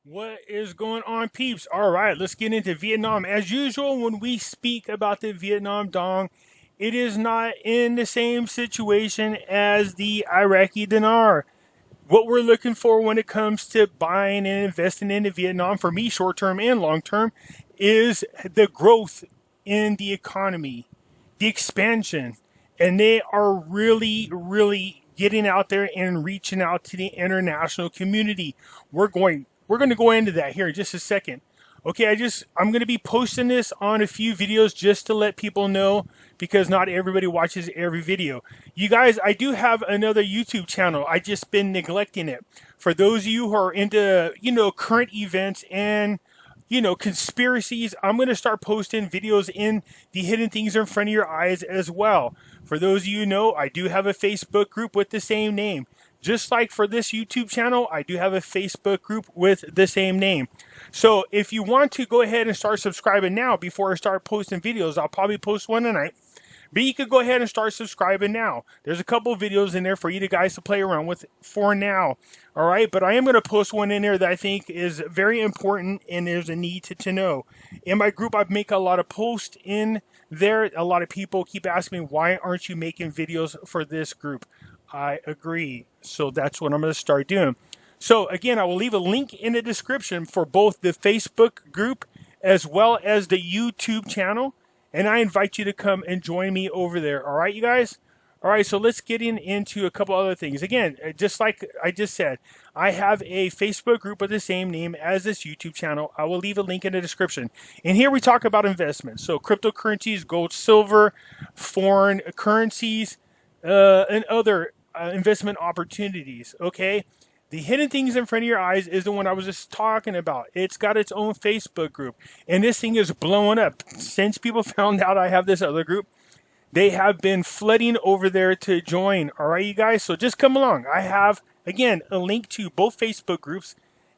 What is going on, peeps? All right, let's get into Vietnam. As usual, when we speak about the Vietnam Dong, it is not in the same situation as the Iraqi dinar. What we're looking for when it comes to buying and investing into Vietnam, for me, short term and long term, is the growth in the economy, the expansion. And they are really getting out there and reaching out to the international community. We're going to go into that here in just a second. Okay, I'm going to be posting this on a few videos just to let people know because not everybody watches every video. You guys, I do have another YouTube channel. I just been neglecting it. For those of you who are into, current events and conspiracies, I'm going to start posting videos in the hidden things in front of your eyes as well. For those of you who know, I do have a Facebook group with the same name. Just like for this YouTube channel, I do have a Facebook group with the same name. So if you want to go ahead and start subscribing now before I start posting videos, I'll probably post one tonight. But you could go ahead and start subscribing now. There's a couple of videos in there for you guys to play around with for now. All right, but I am going to post one in there that I think is very important and there's a need to know. In my group, I make a lot of posts in there. A lot of people keep asking me, why aren't you making videos for this group? I agree. So that's what I'm going to start doing. So again, I will leave a link in the description for both the Facebook group as well as the YouTube channel. And I invite you to come and join me over there. All right, you guys? All right, so let's get into a couple other things. Again, just like I just said, I have a Facebook group with the same name as this YouTube channel. I will leave a link in the description. And here we talk about investments. So cryptocurrencies, gold, silver, foreign currencies, and other investment opportunities, okay? The hidden things in front of your eyes is the one I was just talking about. It's got its own Facebook group, and this thing is blowing up. Since people found out I have this other group, they have been flooding over there to join. All right, you guys, so just come along. I have, again, a link to both Facebook groups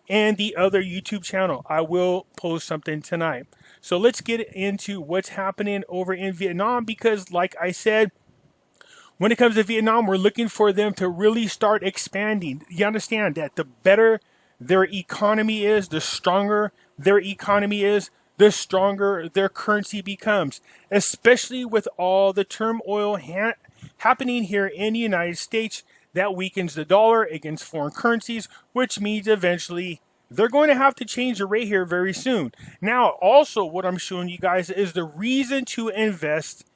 and the other YouTube channel. I will post something tonight. So let's get into what's happening over in Vietnam because, like I said, when it comes to Vietnam, we're looking for them to really start expanding. You understand that the better their economy is, the stronger their economy is, the stronger their currency becomes, especially with all the turmoil happening here in the United States that weakens the dollar against foreign currencies, which means eventually they're going to have to change the rate here very soon. Now, also what I'm showing you guys is the reason to invest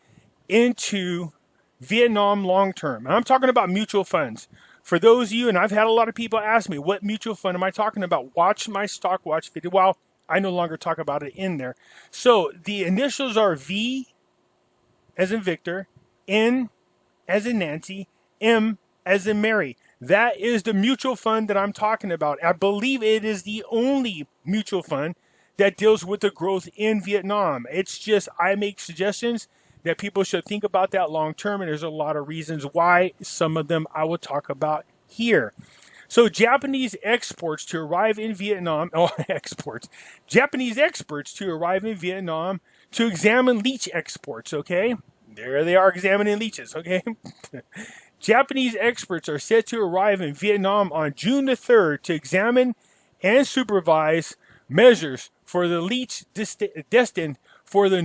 into Vietnam long term. And I'm talking about mutual funds. For those of you, and I've had a lot of people ask me, what mutual fund am I talking about? Watch my stock watch video. Well, I no longer talk about it in there. So the initials are V as in Victor, N as in Nancy, M as in Mary. That is the mutual fund that I'm talking about. I believe it is the only mutual fund that deals with the growth in Vietnam. It's just I make suggestions that people should think about that long term, and there's a lot of reasons why. Some of them I will talk about here. So Japanese exports to arrive in Vietnam, Japanese experts to arrive in Vietnam to examine leech exports, okay? There they are examining leeches, okay? Japanese experts are set to arrive in Vietnam on June the 3rd to examine and supervise measures for the leech destined for the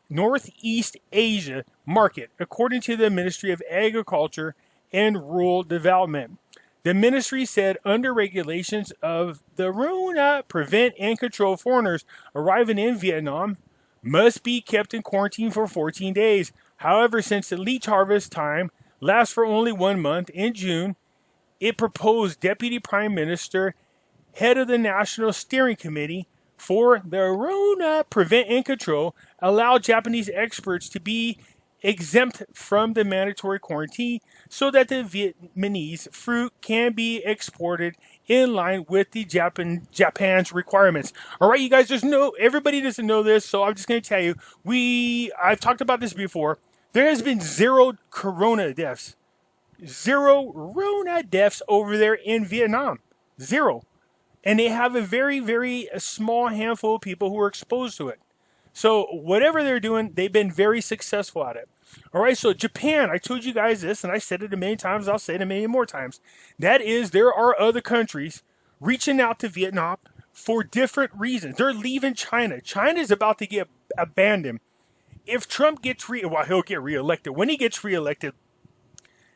Northeast Asia market, according to the Ministry of Agriculture and Rural Development. The ministry said under regulations of the RUNA, prevent and control foreigners arriving in Vietnam must be kept in quarantine for 14 days. However, since the leech harvest time lasts for only 1 month in June, it proposed Deputy Prime Minister, head of the National Steering Committee for the RUNA, prevent and control, allow Japanese experts to be exempt from the mandatory quarantine so that the Vietnamese fruit can be exported in line with the Japan's requirements. All right, you guys, everybody doesn't know this, so I'm just going to tell you, I've talked about this before. There has been zero corona deaths. Zero Rona deaths over there in Vietnam. Zero. And they have a very small handful of people who are exposed to it. So whatever they're doing, they've been very successful at it. All right, so Japan, I told you guys this, and I said it a million times, I'll say it a million more times. That is, there are other countries reaching out to Vietnam, for different reasons. They're leaving China. China's about to get abandoned. If Trump gets he'll get reelected. When he gets reelected,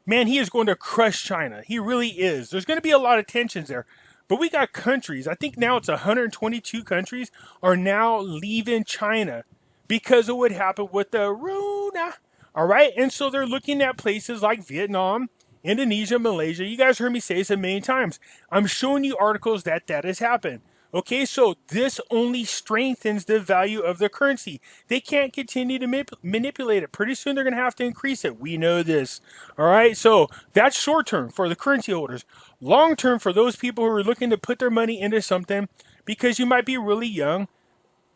man, he is going to crush China. He really is. There's going to be a lot of tensions there. But we got countries. I think now it's 122 countries are now leaving China because of what happened with the Rona. All right. And so they're looking at places like Vietnam, Indonesia, Malaysia. You guys heard me say this a million times. I'm showing you articles that has happened. Okay, so this only strengthens the value of the currency. They can't continue to manipulate it. Pretty soon they're going to have to increase it. We know this. All right, so that's short term for the currency holders. Long term for those people who are looking to put their money into something because you might be really young.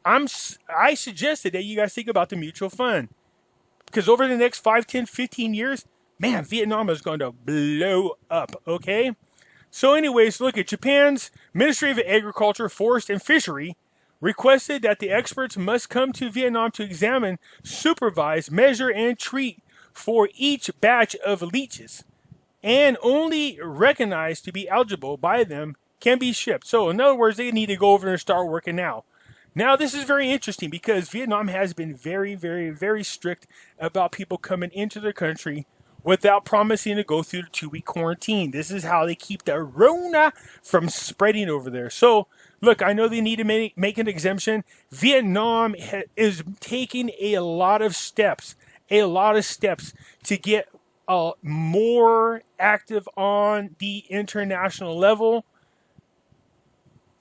I suggested that you guys think about the mutual fund. Because over the next 5, 10, 15 years, man, Vietnam is going to blow up, okay? So anyways, look at Japan's Ministry of Agriculture, Forest, and Fishery requested that the experts must come to Vietnam to examine, supervise, measure, and treat for each batch of leeches, and only recognized to be eligible by them can be shipped. So in other words, they need to go over and start working now. Now, this is very interesting because Vietnam has been very, very, very strict about people coming into their country without promising to go through the 2-week quarantine. This is how they keep the Rona from spreading over there. So, look, I know they need to make an exemption. Vietnam is taking a lot of steps to get more active on the international level.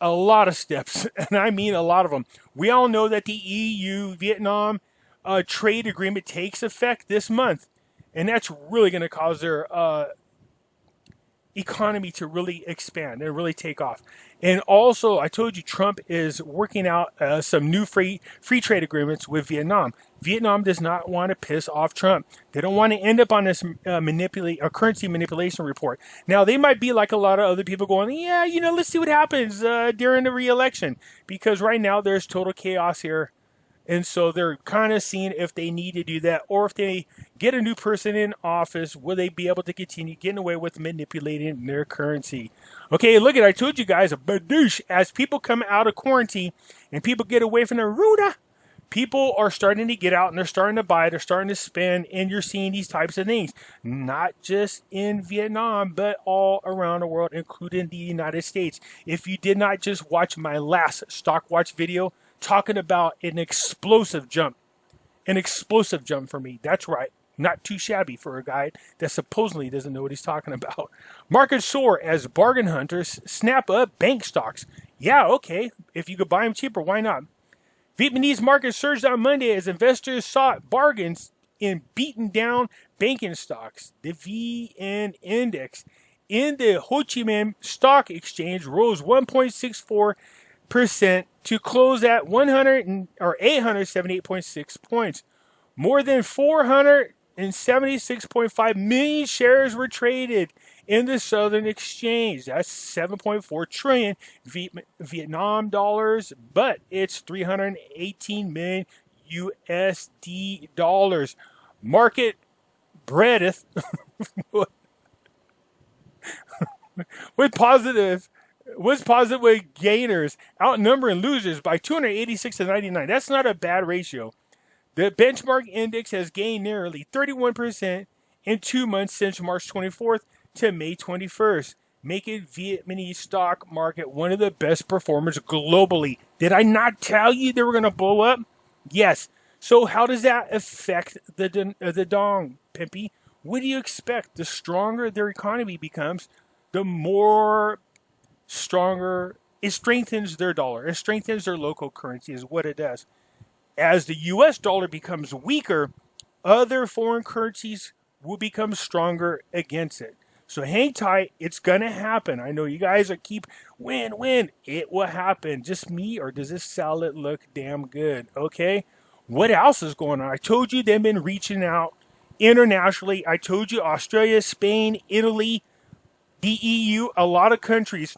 A lot of steps, and I mean a lot of them. We all know that the EU-Vietnam trade agreement takes effect this month. And that's really going to cause their economy to really expand and really take off. And also, I told you Trump is working out some new free trade agreements with Vietnam. Vietnam does not want to piss off Trump. They don't want to end up on this currency manipulation report. Now, they might be like a lot of other people going, yeah, let's see what happens during the re-election. Because right now, there's total chaos here. And so they're kind of seeing if they need to do that, or if they get a new person in office, will they be able to continue getting away with manipulating their currency? Okay, look I told you guys, a badoosh, as people come out of quarantine and people get away from the Ruda, people are starting to get out and they're starting to buy, they're starting to spend, and you're seeing these types of things. Not just in Vietnam, but all around the world, including the United States. If you did not just watch my last Stock Watch video, talking about an explosive jump for me. That's right. Not too shabby for a guy that supposedly doesn't know what he's talking about. Markets soar as bargain hunters snap up bank stocks. Yeah, okay. If you could buy them cheaper, why not? Vietnamese market surged on Monday as investors sought bargains in beaten down banking stocks. The VN index in the Ho Chi Minh Stock Exchange rose 1.64% to close at 878.6 points. More than 476.5 million shares were traded in the Southern Exchange. That's 7.4 trillion Vietnam dollars, but it's 318 million USD dollars. Market breadth was positive with gainers outnumbering losers by 286 to 99. That's not a bad ratio. The benchmark index has gained nearly 31% in 2 months since March 24th to May 21st, making Vietnamese stock market one of the best performers globally. Did I not tell you they were going to blow up? Yes. So how does that affect the dong, Pimpy? What do you expect? The stronger their economy becomes, the more stronger it strengthens their dollar. It strengthens their local currency is what it does. As the U.S. dollar becomes weaker, other foreign currencies will become stronger against it. So hang tight. It's going to happen. I know you guys are keep win. It will happen. Just me, or does this salad look damn good? Okay. What else is going on? I told you they've been reaching out internationally. I told you Australia, Spain, Italy, the EU, a lot of countries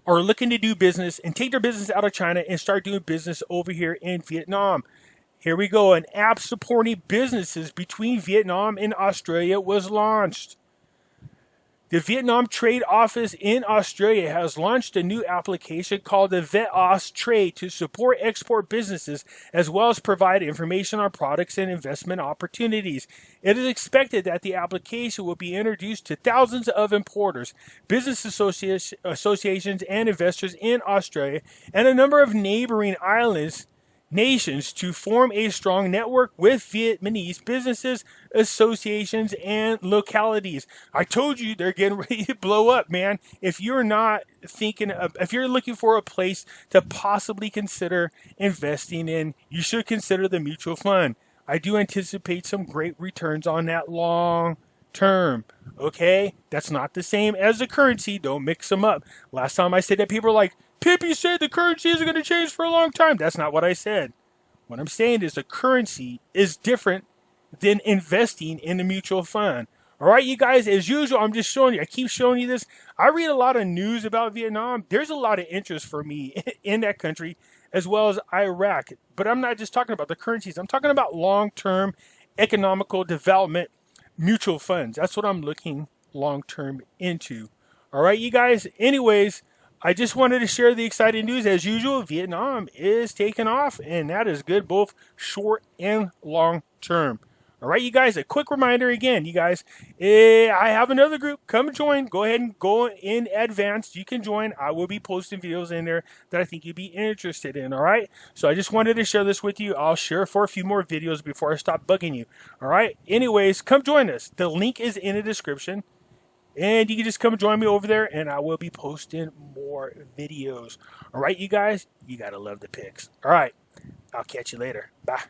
are looking to do business and take their business out of China and start doing business over here in Vietnam. Here we go. An app supporting businesses between Vietnam and Australia was launched. The Vietnam Trade Office in Australia has launched a new application called the VetAus Trade to support export businesses as well as provide information on products and investment opportunities. It is expected that the application will be introduced to thousands of importers, business associations, and investors in Australia and a number of neighboring nations to form a strong network with Vietnamese businesses, associations, and localities. I told you they're getting ready to blow up, man. If you're looking for a place to possibly consider investing in, you should consider the mutual fund. I do anticipate some great returns on that long term. Okay? That's not the same as the currency. Don't mix them up. Last time I said that, people were like, Pimpy said the currency isn't going to change for a long time. That's not what I said. What I'm saying is the currency is different than investing in the mutual fund. All right, you guys, as usual, I'm just showing you. I keep showing you this. I read a lot of news about Vietnam. There's a lot of interest for me in that country as well as Iraq. But I'm not just talking about the currencies. I'm talking about long-term economical development mutual funds. That's what I'm looking long-term into. All right, you guys. Anyways, I just wanted to share the exciting news. As usual, Vietnam is taking off, and that is good both short and long term. All right, you guys, a quick reminder again, you guys, I have another group. Come join. Go ahead and go in advance. You can join. I will be posting videos in there that I think you'd be interested in, all right? So I just wanted to share this with you. I'll share for a few more videos before I stop bugging you, all right? Anyways, come join us. The link is in the description. And you can just come join me over there, and I will be posting more videos. All right, you guys? You got to love the pics. All right. I'll catch you later. Bye.